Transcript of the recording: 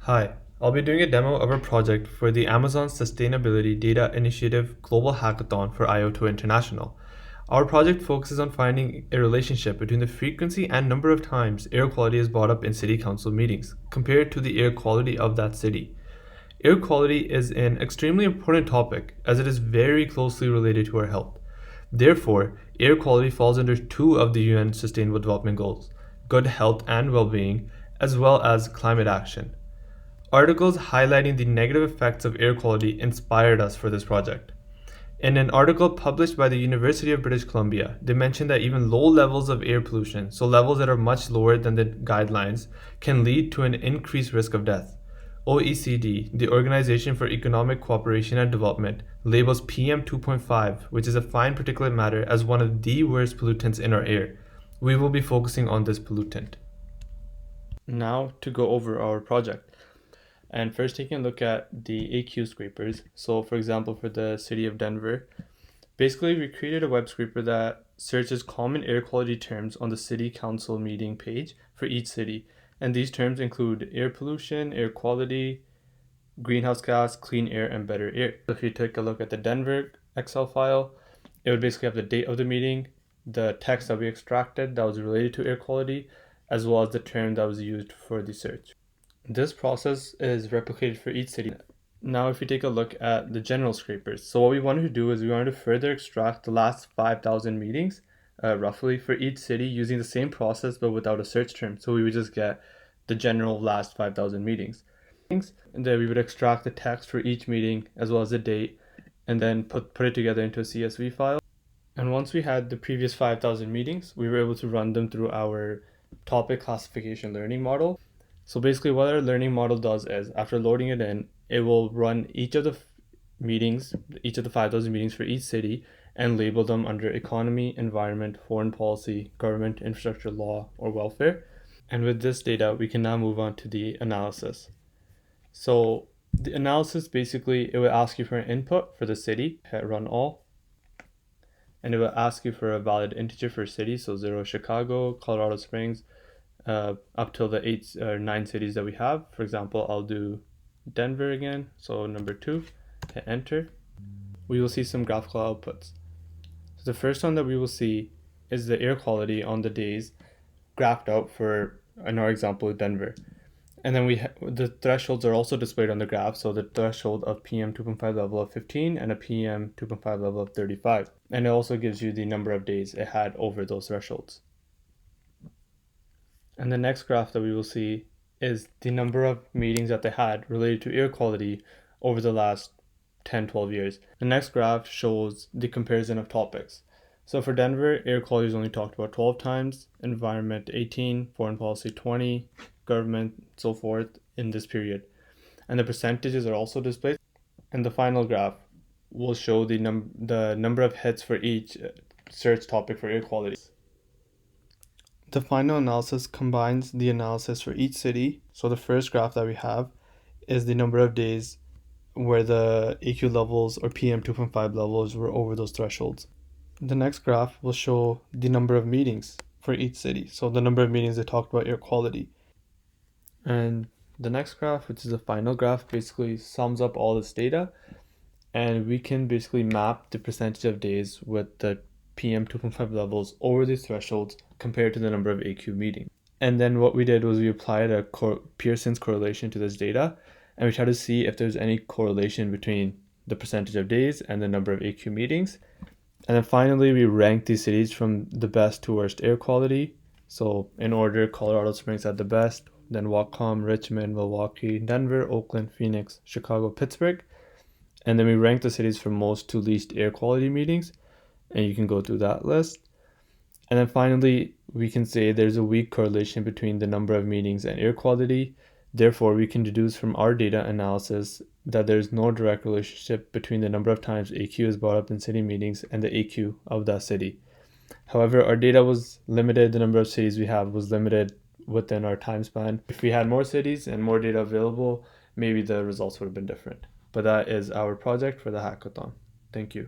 Hi, I'll be doing a demo of our project for the Amazon Sustainability Data Initiative Global Hackathon for IO2 International. Our project focuses on finding a relationship between the frequency and number of times air quality is brought up in city council meetings compared to the air quality of that city. Air quality is an extremely important topic as it is very closely related to our health. Therefore, air quality falls under two of the UN Sustainable Development Goals, good health and well-being, as well as climate action. Articles highlighting the negative effects of air quality inspired us for this project. In an article published by the University of British Columbia, they mentioned that even low levels of air pollution, so levels that are much lower than the guidelines, can lead to an increased risk of death. OECD, the Organization for Economic Cooperation and Development, labels PM 2.5, which is a fine particulate matter, as one of the worst pollutants in our air. We will be focusing on this pollutant. Now to go over our project. And first taking a look at the AQ scrapers. So for example, for the city of Denver, basically we created a web scraper that searches common air quality terms on the city council meeting page for each city. And these terms include air pollution, air quality, greenhouse gas, clean air, and better air. If you take a look at the Denver Excel file, it would basically have the date of the meeting, the text that we extracted that was related to air quality, as well as the term that was used for the search. This process is replicated for each city. Now if we take a look at the general scrapers, so what we wanted to do is we wanted to further extract the last 5,000 meetings roughly for each city using the same process but without a search term. So we would just get the general last 5,000 meetings. And then we would extract the text for each meeting as well as the date and then put it together into a CSV file. And once we had the previous 5,000 meetings, we were able to run them through our topic classification learning model. So basically what our learning model does is after loading it in, it will run each of the meetings, each of the 5,000 meetings for each city and label them under economy, environment, foreign policy, government, infrastructure, law, or welfare. And with this data, we can now move on to the analysis. So the analysis, basically, it will ask you for an input for the city, hit run all. And it will ask you for a valid integer for city, so 0 Chicago, Colorado Springs, up till the 8 or 9 cities that we have. For example, I'll do Denver again, so number 2, hit enter. We will see some graphical outputs. So the first one that we will see is the air quality on the days graphed out for, in our example, Denver. And then the thresholds are also displayed on the graph, so the threshold of PM 2.5 level of 15 and a PM 2.5 level of 35. And it also gives you the number of days it had over those thresholds. And the next graph that we will see is the number of meetings that they had related to air quality over the last 10-12 years. The next graph shows the comparison of topics. So for Denver, air quality is only talked about 12 times, environment 18, foreign policy 20, government, so forth in this period. And the percentages are also displayed. And the final graph will show the number of hits for each search topic for air quality. The final analysis combines the analysis for each city. So the first graph that we have is the number of days where the AQ levels or PM 2.5 levels were over those thresholds. The next graph will show the number of meetings for each city. So the number of meetings that talked about air quality. And the next graph, which is the final graph, basically sums up all this data. And we can basically map the percentage of days with the PM 2.5 levels over these thresholds compared to the number of AQ meetings. And then what we did was we applied a Pearson's correlation to this data, and we tried to see if there's any correlation between the percentage of days and the number of AQ meetings. And then finally, we ranked these cities from the best to worst air quality. So in order, Colorado Springs had the best, then Wacom, Richmond, Milwaukee, Denver, Oakland, Phoenix, Chicago, Pittsburgh. And then we ranked the cities from most to least air quality meetings. And you can go through that list. And then finally, we can say there's a weak correlation between the number of meetings and air quality. Therefore, we can deduce from our data analysis that there's no direct relationship between the number of times AQ is brought up in city meetings and the AQ of that city. However, our data was limited. The number of cities we have was limited within our time span. If we had more cities and more data available, maybe the results would have been different. But that is our project for the hackathon. Thank you.